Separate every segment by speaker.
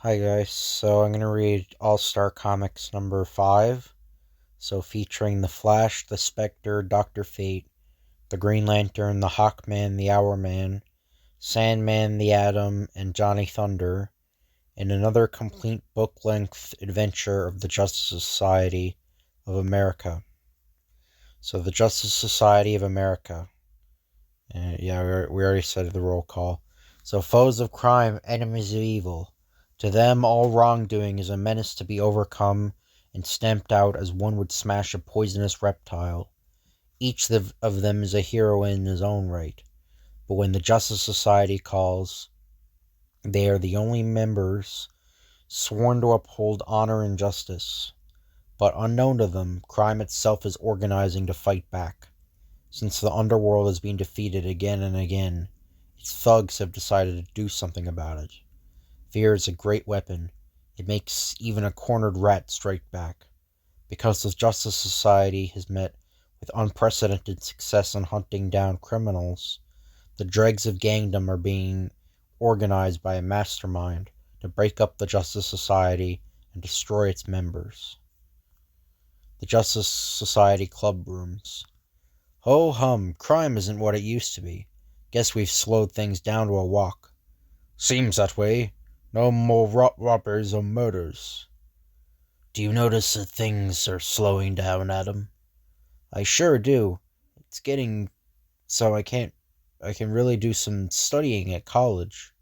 Speaker 1: Hi guys, so I'm gonna read All-Star Comics number 5. So featuring the Flash, the Spectre, Dr. Fate, the Green Lantern, the Hawkman, the Hourman, Sandman, the Atom, and Johnny Thunder, in another complete book-length adventure of the Justice Society of America. So the Justice Society of America. We already said the roll call. So foes of crime, enemies of evil. To them, all wrongdoing is a menace to be overcome and stamped out as one would smash a poisonous reptile. Each of them is a hero in his own right. But when the Justice Society calls, they are the only members sworn to uphold honor and justice. But unknown to them, crime itself is organizing to fight back. Since the underworld has been defeated again and again, its thugs have decided to do something about it. Fear is a great weapon. It makes even a cornered rat strike back. Because the Justice Society has met with unprecedented success in hunting down criminals, the dregs of gangdom are being organized by a mastermind to break up the Justice Society and destroy its members. The Justice Society club rooms. Ho hum, crime isn't what it used to be. Guess we've slowed things down to a walk. Seems that way. No more robbers or murders. Do you notice that things are slowing down, Adam? I sure do. It's getting so I can really do some studying at college.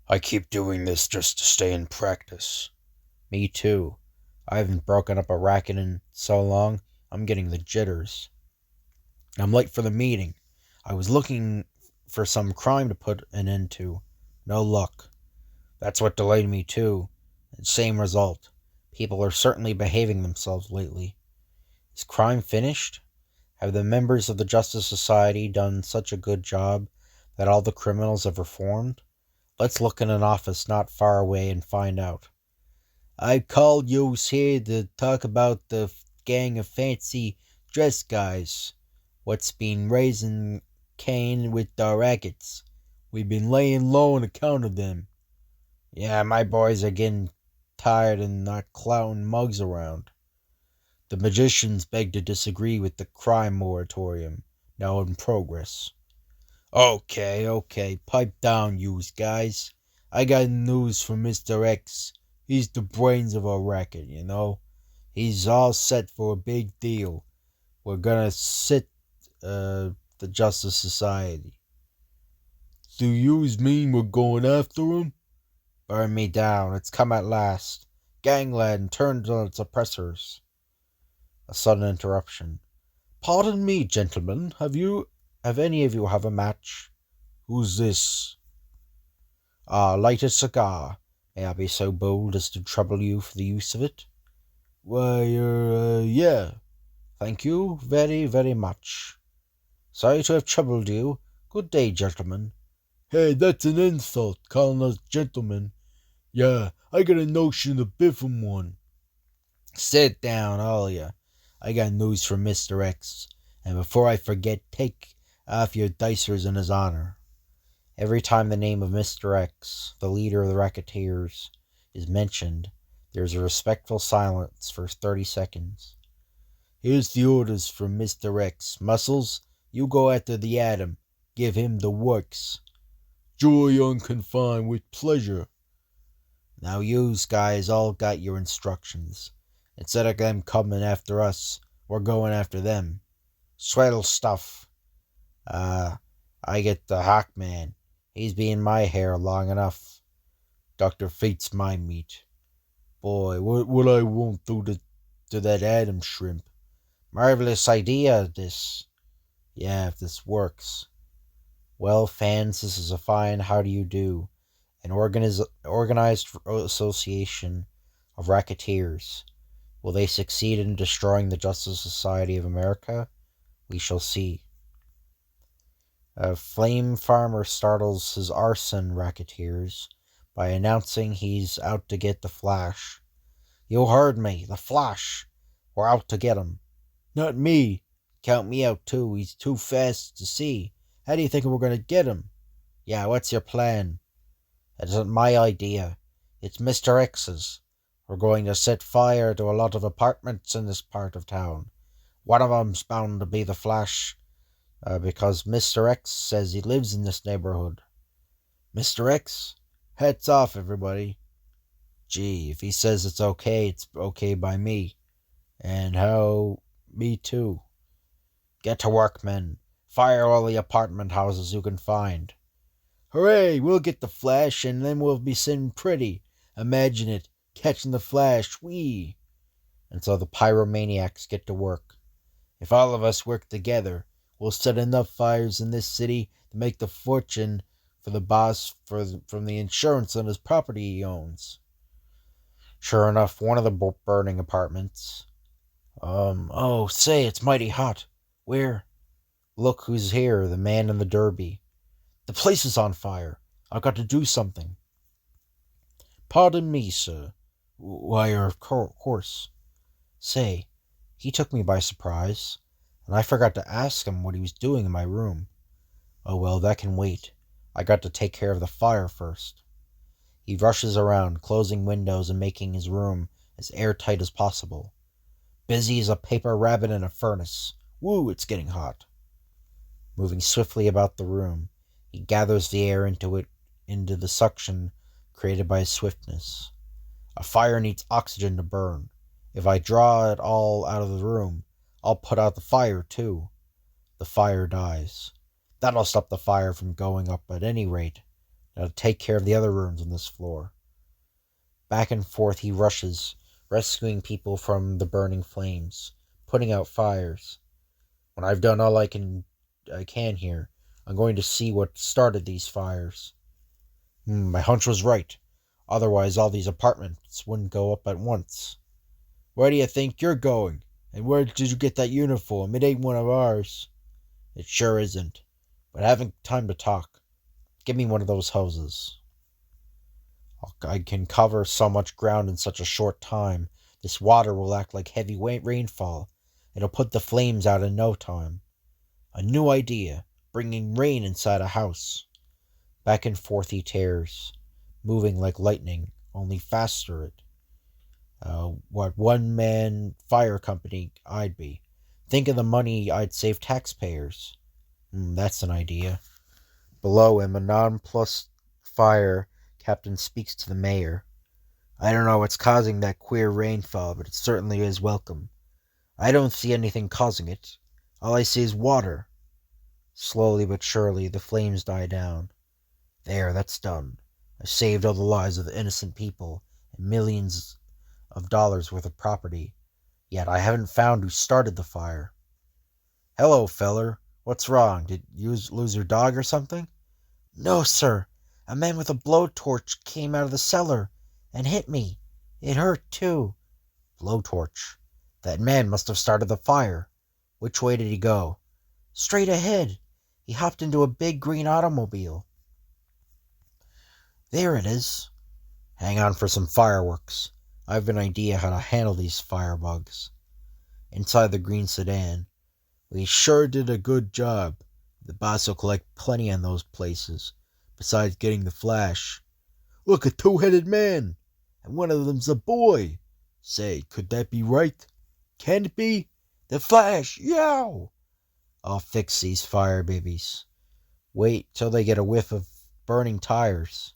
Speaker 1: I keep doing this just to stay in practice. Me too. I haven't broken up a racket in so long, I'm getting the jitters. I'm late for the meeting. I was looking for some crime to put an end to. No luck. That's what delayed me too. And same result. People are certainly behaving themselves lately. Is crime finished? Have the members of the Justice Society done such a good job that all the criminals have reformed? Let's look in an office not far away and find out. I called yous here to talk about the gang of fancy dress guys what's been raising Cain with our rackets. We've been laying low on account of them. Yeah, my boys are getting tired and not clouting mugs around. The magicians beg to disagree with the crime moratorium now in progress. Okay, pipe down, yous guys. I got news from Mr. X. He's the brains of our racket, you know. He's all set for a big deal. We're gonna sit the Justice Society. Do yous mean we're going after him? Burn me down, it's come at last. Gangland turns on its oppressors. A sudden interruption. Pardon me, gentlemen, have any of you have a match? Who's this? Light a cigar. May I be so bold as to trouble you for the use of it? Why, yeah. Thank you very, very much. Sorry to have troubled you. Good day, gentlemen. Hey, that's an insult, calling us gentlemen. Yeah, I got a notion to biff him one. Sit down, all ya. I got news from Mr. X, and before I forget, take off your dicers in his honor. Every time the name of Mr. X, the leader of the Racketeers, is mentioned, there is a respectful silence for 30 seconds. Here's the orders from Mr. X. Muscles, you go after the Atom. Give him the works. Joy unconfined with pleasure. Now yous guys all got your instructions. Instead of them coming after us, we're going after them. Swell stuff. I get the Hawkman. He's been my hair long enough. Dr. Fate's my meat. Boy, what I won't do to that Atom shrimp. Marvelous idea, this. Yeah, if this works. Well, fans, this is a fine how do you do. An organized association of racketeers. Will they succeed in destroying the Justice Society of America? We shall see. A flame farmer startles his arson racketeers by announcing he's out to get the Flash. You heard me, the Flash. We're out to get him. Not me. Count me out too. He's too fast to see. How do you think we're going to get him? Yeah, what's your plan? That isn't my idea. It's Mr. X's. We're going to set fire to a lot of apartments in this part of town. One of 'em's bound to be the Flash, because Mr. X says he lives in this neighborhood. Mr. X? Hats off, everybody. Gee, if he says it's okay by me. And how... me too. Get to work, men. Fire all the apartment houses you can find. Hooray, we'll get the Flash, and then we'll be sitting pretty. Imagine it, catching the Flash, whee! And so the pyromaniacs get to work. If all of us work together, we'll set enough fires in this city to make the fortune for the boss from the insurance on his property he owns. Sure enough, one of the burning apartments. Oh, say, it's mighty hot. Where? Look who's here, the man in the derby. The place is on fire. I've got to do something. Pardon me, sir. Why, of course. Say, he took me by surprise, and I forgot to ask him what he was doing in my room. Oh well, that can wait. I got to take care of the fire first. He rushes around, closing windows and making his room as airtight as possible. Busy as a paper rabbit in a furnace. Woo, it's getting hot. Moving swiftly about the room, he gathers the air into the suction created by his swiftness. A fire needs oxygen to burn. If I draw it all out of the room, I'll put out the fire too. The fire dies. That'll stop the fire from going up at any rate. Now to take care of the other rooms on this floor. Back and forth he rushes, rescuing people from the burning flames, putting out fires. When I've done all I can here, I'm going to see what started these fires. My hunch was right. Otherwise, all these apartments wouldn't go up at once. Where do you think you're going? And where did you get that uniform? It ain't one of ours. It sure isn't. But I haven't time to talk. Give me one of those hoses. I can cover so much ground in such a short time. This water will act like heavy rainfall. It'll put the flames out in no time. A new idea, bringing rain inside a house. Back and forth he tears, moving like lightning, only faster what one-man fire company I'd be. Think of the money I'd save taxpayers. That's an idea. Below him, a nonplussed fire captain speaks to the mayor. I don't know what's causing that queer rainfall, but it certainly is welcome. I don't see anything causing it. All I see is water. Slowly but surely, the flames die down. There, that's done. I've saved all the lives of innocent people and millions of dollars worth of property. Yet I haven't found who started the fire. Hello, feller. What's wrong? Did you lose your dog or something? No, sir. A man with a blowtorch came out of the cellar and hit me. It hurt, too. Blowtorch? That man must have started the fire. Which way did he go? Straight ahead. He hopped into a big green automobile. There it is. Hang on for some fireworks. I've an idea how to handle these firebugs. Inside the green sedan. We sure did a good job. The boss will collect plenty on those places, besides getting the Flash. Look, a two-headed man, and one of them's a boy. Say, could that be right? Can it be? The Flash, yow! I'll fix these fire babies. Wait till they get a whiff of burning tires.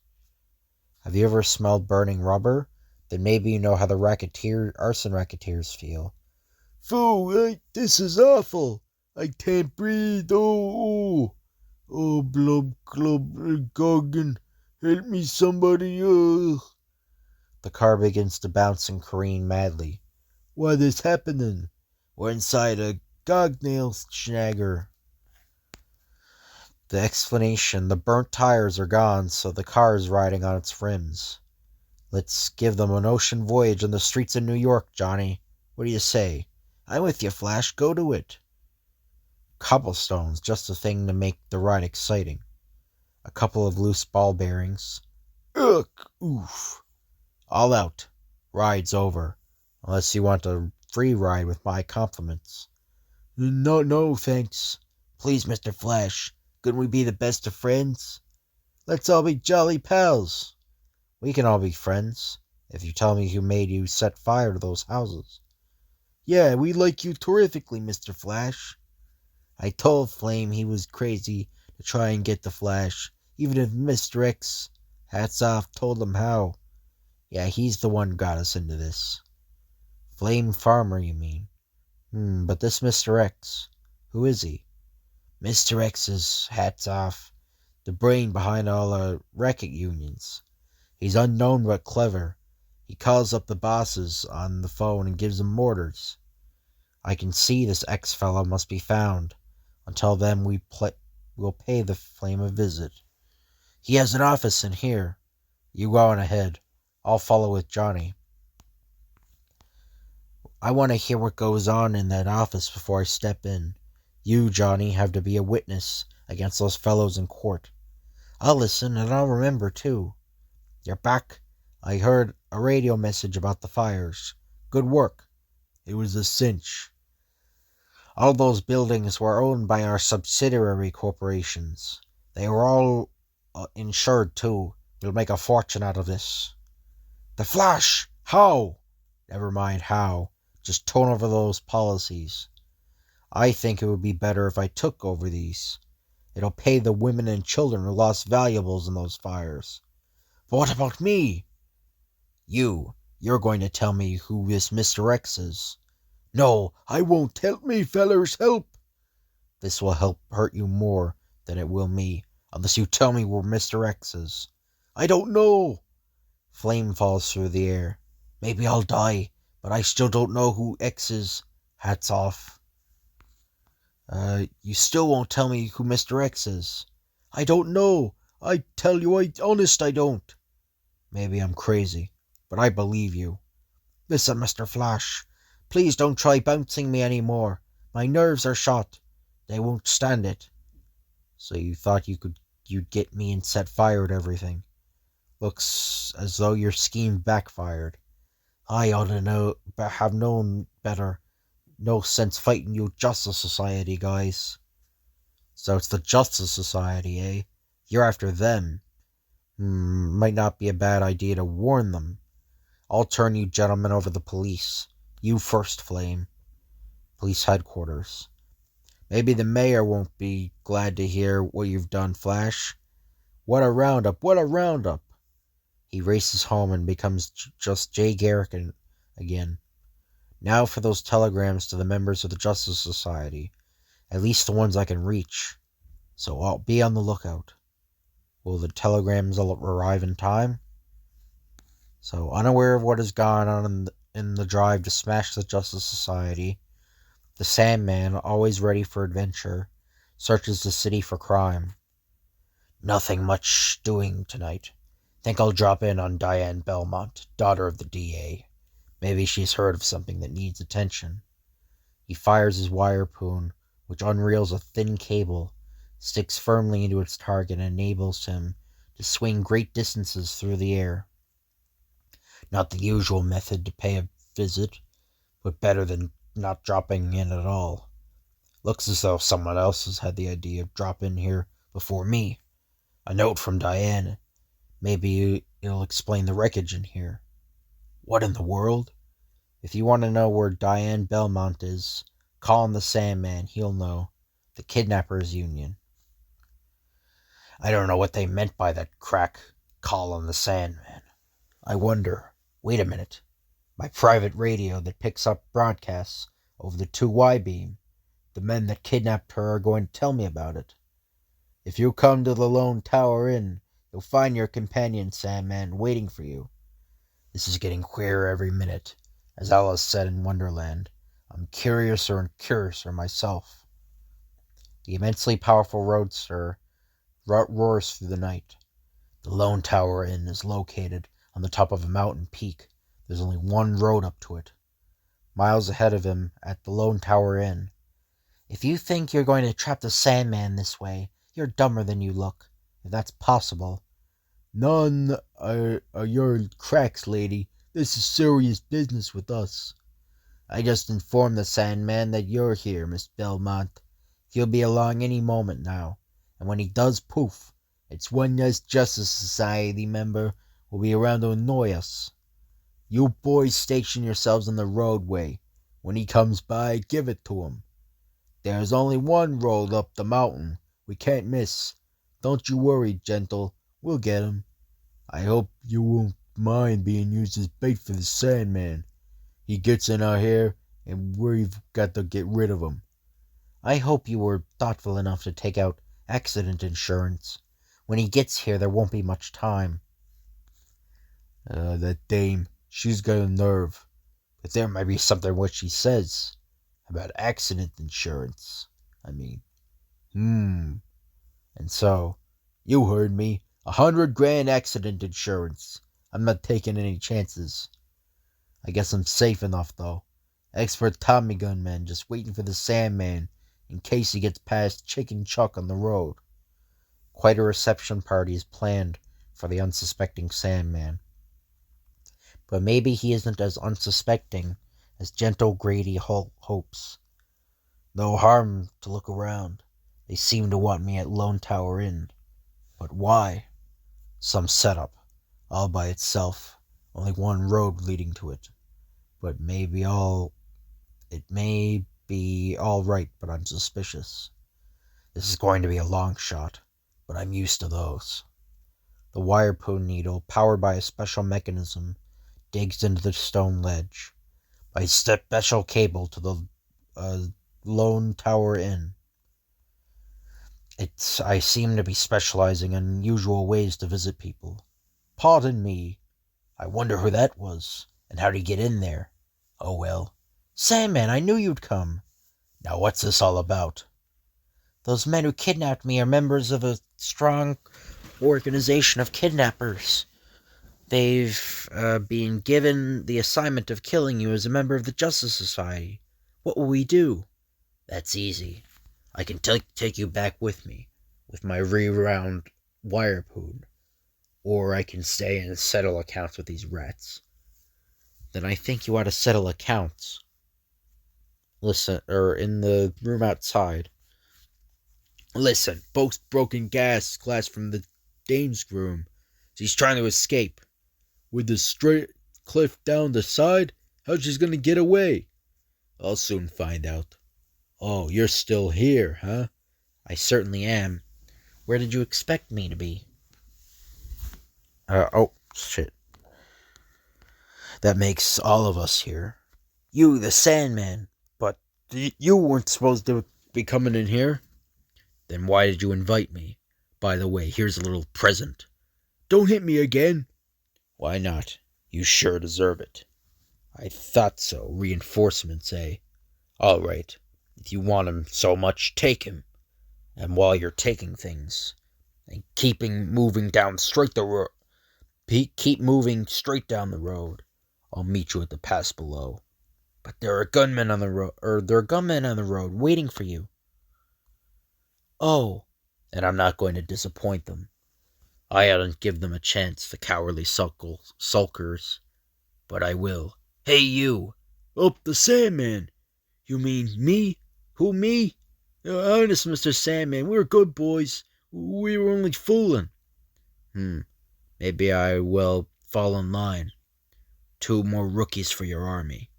Speaker 1: Have you ever smelled burning rubber? Then maybe you know how the arson racketeers feel. Phoo, this is awful. I can't breathe. Oh, blub, club, goggin. Help me, somebody. The car begins to bounce and careen madly. What is happening? We're inside a gognail schnagger. The explanation, the burnt tires are gone, so the car is riding on its rims. Let's give them an ocean voyage on the streets of New York, Johnny. What do you say? I'm with you, Flash. Go to it. Cobblestone's just the thing to make the ride exciting. A couple of loose ball bearings. Ugh, oof. All out. Ride's over. Unless you want a free ride with my compliments. No, thanks. Please, Mr. Flash, couldn't we be the best of friends? Let's all be jolly pals. We can all be friends, if you tell me who made you set fire to those houses. Yeah, we like you terrifically, Mr. Flash. I told Flame he was crazy to try and get the Flash, even if Mr. X, hats off, told him how. Yeah, he's the one got us into this. Flame Farmer, you mean? But this Mr. X, who is he? Mr. X is, hats off, the brain behind all our racket unions. He's unknown but clever. He calls up the bosses on the phone and gives them orders. I can see this X fellow must be found. Until then, we'll pay the Flame a visit. He has an office in here. You go on ahead. I'll follow with Johnny. I want to hear what goes on in that office before I step in. You, Johnny, have to be a witness against those fellows in court. I'll listen, and I'll remember, too. You're back? I heard a radio message about the fires. Good work. It was a cinch. All those buildings were owned by our subsidiary corporations. They were all insured, too. We'll make a fortune out of this. The Flash! How? Never mind how. Just turn over those policies. I think it would be better if I took over these. It'll pay the women and children who lost valuables in those fires. But what about me? You're going to tell me who this Mr. X is. No, I won't. Help me, fellers, help. This will hurt you more than it will me, unless you tell me where Mr. X is. I don't know. Flame falls through the air. Maybe I'll die, but I still don't know who X is. Hats off. You still won't tell me who Mr. X is. I don't know. I tell you, honest I don't. Maybe I'm crazy, but I believe you. Listen, Mr. Flash, please don't try bouncing me any more. My nerves are shot. They won't stand it. So you thought you'd get me and set fire to everything. Looks as though your scheme backfired. I ought to have known better. No sense fighting you Justice Society guys. So it's the Justice Society, eh? You're after them. Might not be a bad idea to warn them. I'll turn you gentlemen over to the police. You first, Flame. Police headquarters. Maybe the mayor won't be glad to hear what you've done, Flash. What a roundup, what a roundup. He races home and becomes just Jay Garrick again. Now for those telegrams to the members of the Justice Society. At least the ones I can reach. So I'll be on the lookout. Will the telegrams arrive in time? So, unaware of what has gone on in the drive to smash the Justice Society, the Sandman, always ready for adventure, searches the city for crime. Nothing much doing tonight. Think I'll drop in on Diane Belmont, daughter of the DA. Maybe she's heard of something that needs attention. He fires his wirepoon, which unreels a thin cable, sticks firmly into its target, and enables him to swing great distances through the air. Not the usual method to pay a visit, but better than not dropping in at all. Looks as though someone else has had the idea of dropping here before me. A note from Diane. Maybe it'll explain the wreckage in here. What in the world? If you want to know where Diane Belmont is, call on the Sandman. He'll know. The Kidnappers Union. I don't know what they meant by that crack. Call on the Sandman. I wonder. Wait a minute. My private radio that picks up broadcasts over the 2Y beam. The men that kidnapped her are going to tell me about it. If you come to the Lone Tower Inn, you'll find your companion, Sandman, waiting for you. This is getting queerer every minute. As Alice said in Wonderland, I'm curiouser and curiouser myself. The immensely powerful roadster roars through the night. The Lone Tower Inn is located on the top of a mountain peak. There's only one road up to it. Miles ahead of him at the Lone Tower Inn. If you think you're going to trap the Sandman this way, you're dumber than you look, if that's possible. None are your cracks, lady. This is serious business with us. I just informed the Sandman that you're here, Miss Belmont. He'll be along any moment now, and when he does poof, it's one less Justice Society member
Speaker 2: will be around to annoy us. You boys station yourselves on the roadway. When he comes by, give it to him. There's only one road up the mountain. We can't miss. Don't you worry, Gentle. We'll get him. I hope you won't mind being used as bait for the Sandman. He gets in our hair, and we've got to get rid of him.
Speaker 1: I hope you were thoughtful enough to take out accident insurance. When he gets here, there won't be much time.
Speaker 2: That dame, she's got a nerve.
Speaker 1: But there might be something what she says about accident insurance.
Speaker 2: And so, you heard me. 100 grand accident insurance. I'm not taking any chances. I guess I'm safe enough, though. Expert Tommy gun man just waiting for the Sandman in case he gets past Chicken Chuck on the road.
Speaker 1: Quite a reception party is planned for the unsuspecting Sandman. But maybe he isn't as unsuspecting as Gentle Grady hopes. No harm to look around. They seem to want me at Lone Tower Inn. But why? Some setup, all by itself. Only one road leading to it. It may be all right, but I'm suspicious. This is going to be a long shot, but I'm used to those. The wire poo needle, powered by a special mechanism, digs into the stone ledge. By special cable to the Lone Tower Inn. I seem to be specializing in unusual ways to visit people. Pardon me. I wonder who that was, and how did he get in there? Oh well. Sandman, I knew you'd come. Now what's this all about? Those men who kidnapped me are members of a strong organization of kidnappers. They've been given the assignment of killing you as a member of the Justice Society. What will we do? That's easy. I can take you back with me, with my rewound wire poon. Or I can stay and settle accounts with these rats. Then I think you ought to settle accounts. Listen, in the room outside.
Speaker 2: Listen, both broken glass from the dame's room. She's trying to escape. With the straight cliff down the side, how's she gonna get away? I'll soon find out. Oh, you're still here, huh?
Speaker 1: I certainly am. Where did you expect me to be? Shit. That makes all of us here.
Speaker 2: You, the Sandman. But you weren't supposed to be coming in here.
Speaker 1: Then why did you invite me? By the way, here's a little present.
Speaker 2: Don't hit me again.
Speaker 1: Why not? You sure deserve it. I thought so. Reinforcements, eh? All right. If you want him so much, take him. And while you're taking things, and keep moving down the road, I'll meet you at the pass below. But there are gunmen on the road, waiting for you. Oh, and I'm not going to disappoint them. I hadn't give them a chance, the cowardly sulkers. But I will. Hey, you!
Speaker 2: Oh, the Sandman! You mean me? Who, me? Honest, Mr. Sandman, we're good boys. We were only fooling.
Speaker 1: Maybe I will fall in line. 2 more rookies for your army.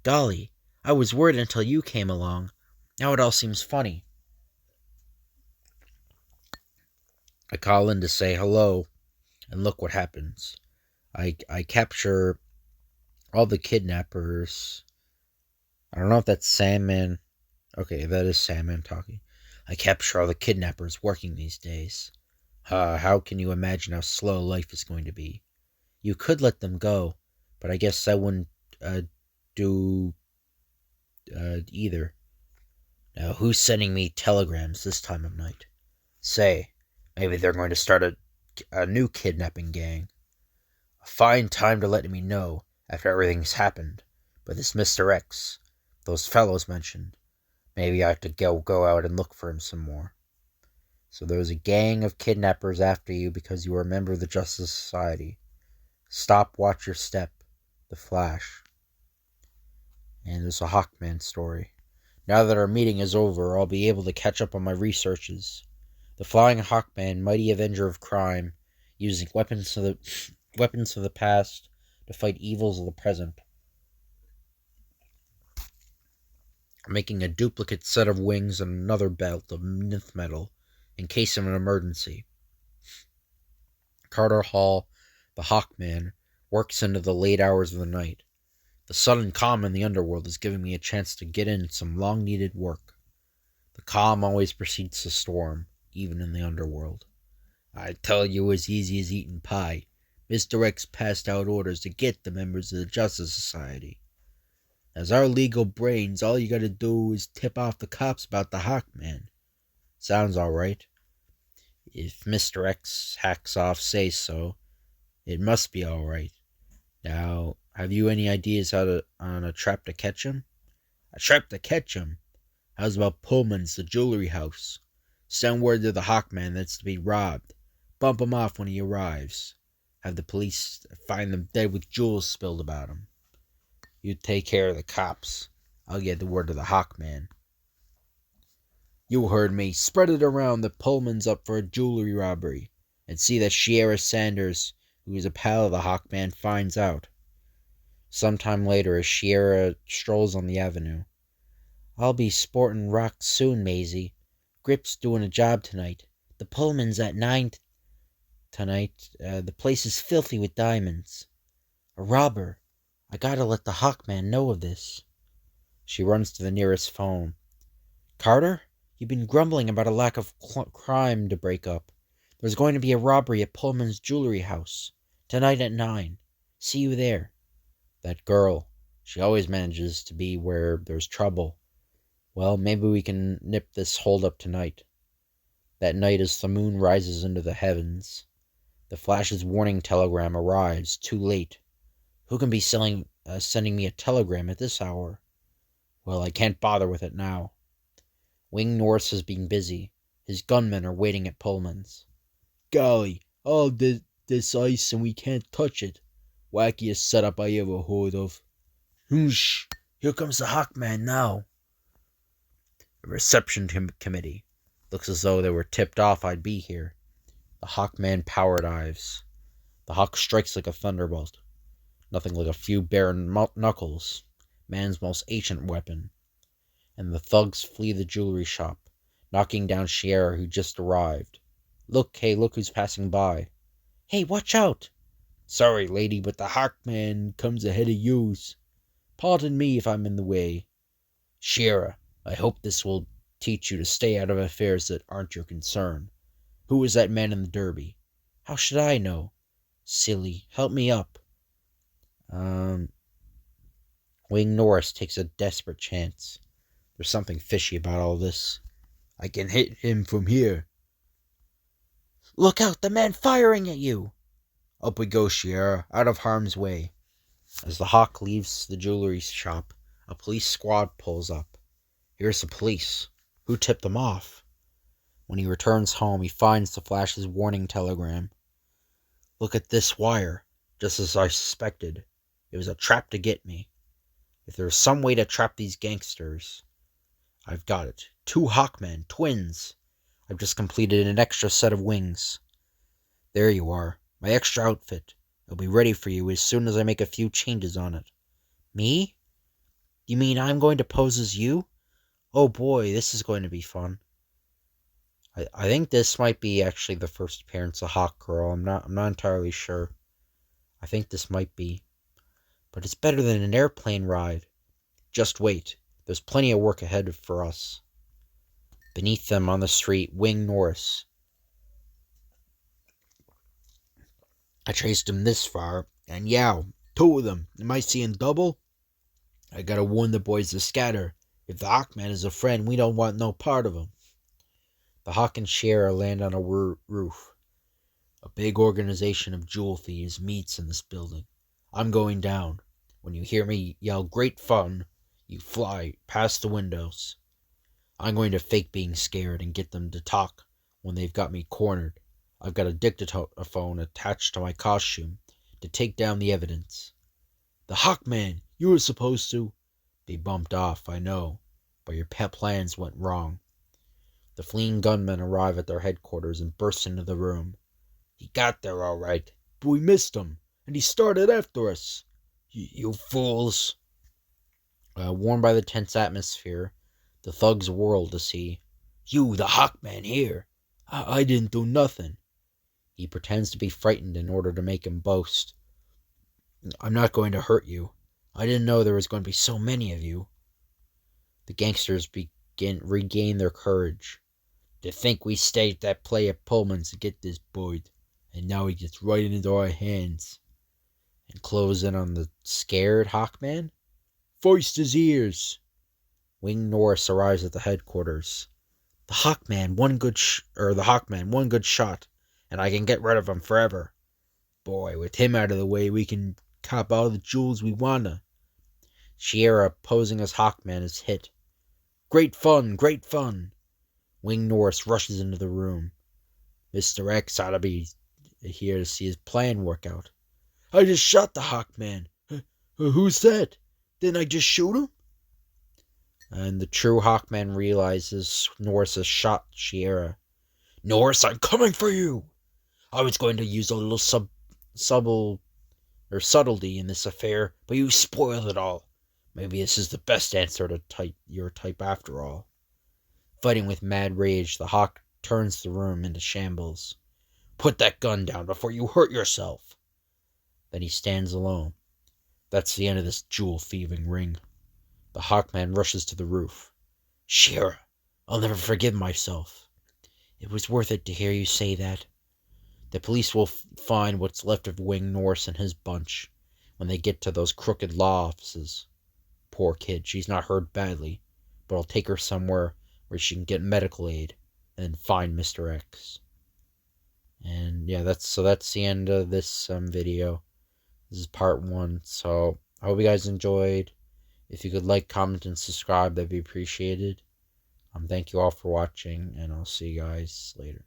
Speaker 1: Golly, I was worried until you came along. Now it all seems funny. I call in to say hello, and look what happens. I capture all the kidnappers. I don't know if that's Sandman. Okay, that is Sandman talking. I capture all the kidnappers working these days. How can you imagine how slow life is going to be? You could let them go, but I guess I wouldn't do either. Now, who's sending me telegrams this time of night? Say, maybe they're going to start a new kidnapping gang. A fine time to let me know after everything's happened. But this Mr. X, those fellows mentioned, maybe I have to go out and look for him some more. So there's a gang of kidnappers after you because you are a member of the Justice Society. Stop, watch your step. The Flash. And there's a Hawkman story. Now that our meeting is over, I'll be able to catch up on my researches. The Flying Hawkman, mighty avenger of crime, using weapons weapons of the past to fight evils of the present. Making a duplicate set of wings and another belt of nth metal in case of an emergency. Carter Hall, the Hawkman, works into the late hours of the night. The sudden calm in the underworld is giving me a chance to get in some long-needed work. The calm always precedes the storm, even in the underworld. I tell you, as easy as eating pie. Mr. X passed out orders to get the members of the Justice Society. As our legal brains, all you gotta do is tip off the cops about the Hawkman. Sounds alright. If Mr. X hacks off say so, it must be alright. Now, have you any ideas on a trap to catch him? A trap to catch him? How's about Pullman's, the jewelry house? Send word to the Hawkman that's to be robbed. Bump him off when he arrives. Have the police find them dead with jewels spilled about him. You take care of the cops. I'll get the word to the Hawkman. You heard me. Spread it around that Pullman's up for a jewelry robbery. And see that Shiera Sanders, who is a pal of the Hawkman, finds out. Sometime later, as Shiera strolls on the avenue. I'll be sporting rocks soon, Maisie. Grip's doing a job tonight. The Pullman's at 9 tonight. The place is filthy with diamonds. A robber. I gotta let the Hawkman know of this. She runs to the nearest phone. Carter? You've been grumbling about a lack of crime to break up. There's going to be a robbery at Pullman's jewelry house. Tonight at 9. See you there. That girl. She always manages to be where there's trouble. Well, maybe we can nip this holdup tonight. That night as the moon rises into the heavens, the Flash's warning telegram arrives too late. Who can be sending me a telegram at this hour? Well, I can't bother with it now. Wing Norris has been busy. His gunmen are waiting at Pullman's. Golly, all this ice and we can't touch it. Wackiest setup I ever heard of. Whoosh! Here comes the Hawkman now. The reception committee. Looks as though they were tipped off I'd be here. The Hawkman power dives. The Hawk strikes like a thunderbolt. Nothing like a few bare knuckles. Man's most ancient weapon. And the thugs flee the jewelry shop, knocking down Shiera, who just arrived. Look who's passing by. Hey, watch out! Sorry, lady, but the Hawkman comes ahead of youse. Pardon me if I'm in the way. Shiera, I hope this will teach you to stay out of affairs that aren't your concern. Who was that man in the derby? How should I know? Silly, help me up. Wing Norris takes a desperate chance. There's something fishy about all this. I can hit him from here. Look out, the man firing at you! Up we go, Shiera, out of harm's way. As the Hawk leaves the jewelry shop, a police squad pulls up. Here's the police. Who tipped them off? When he returns home, he finds the Flash's warning telegram. Look at this wire. Just as I suspected. It was a trap to get me. If there's some way to trap these gangsters, I've got it. 2 Hawkmen, twins. I've just completed an extra set of wings. There you are. My extra outfit. It'll be ready for you as soon as I make a few changes on it. Me? You mean I'm going to pose as you? Oh boy, this is going to be fun. I think this might be actually the first appearance of Hawkgirl. I'm not entirely sure. I think this might be. But it's better than an airplane ride. Just wait. There's plenty of work ahead for us. Beneath them on the street, Wing Norris. I traced him this far, and yow, 2 of them. Am I seeing double? I gotta warn the boys to scatter. If the Hawkman is a friend, we don't want no part of him. The Hawk and Shiera land on a roof. A big organization of jewel thieves meets in this building. I'm going down. When you hear me yell great fun, you fly past the windows. I'm going to fake being scared and get them to talk when they've got me cornered. I've got a dictaphone attached to my costume to take down the evidence. The Hawkman, you were supposed to be bumped off, I know, but your pet plans went wrong. The fleeing gunmen arrive at their headquarters and burst into the room. He got there all right, but we missed him.
Speaker 2: and he started after us. You fools.
Speaker 1: Warned by the tense atmosphere, the thugs whirl to see.
Speaker 2: You, the Hawkman, here. I didn't do nothing.
Speaker 1: He pretends to be frightened in order to make him boast.
Speaker 2: I'm not going to hurt you. I didn't know there was going to be so many of you.
Speaker 1: The gangsters regain their courage.
Speaker 2: To think we staged that play at Pullman's to get this boy, and now he gets right into our hands.
Speaker 1: And close in on the scared Hawkman?
Speaker 2: Foist his ears.
Speaker 1: Wing Norris arrives at the headquarters. The Hawkman, one good shot, and I can get rid of him forever.
Speaker 2: Boy, with him out of the way, we can cop all the jewels we wanna.
Speaker 1: Shiera, posing as Hawkman, is hit.
Speaker 2: Great fun, great fun.
Speaker 1: Wing Norris rushes into the room.
Speaker 2: Mr. X ought to be here to see his plan work out. I just shot the Hawkman. Who's that? Didn't I just shoot him?
Speaker 1: And the true Hawkman realizes Norris has shot Shiera.
Speaker 2: Norris, I'm coming for you. I was going to use a little subtlety in this affair, but you spoiled it all. Maybe this is the best answer to your type after all.
Speaker 1: Fighting with mad rage, the Hawk turns the room into shambles.
Speaker 2: Put that gun down before you hurt yourself.
Speaker 1: Then he stands alone.
Speaker 2: That's the end of this jewel thieving ring.
Speaker 1: The Hawkman rushes to the roof.
Speaker 2: Shiera, I'll never forgive myself.
Speaker 1: It was worth it to hear you say that. The police will find what's left of Wing Norris and his bunch when they get to those crooked law offices. Poor kid, she's not hurt badly, but I'll take her somewhere where she can get medical aid and find Mr. X. And yeah, that's the end of this video. This is part 1, so I hope you guys enjoyed. If you could like, comment, and subscribe, that'd be appreciated. Thank you all for watching, and I'll see you guys later.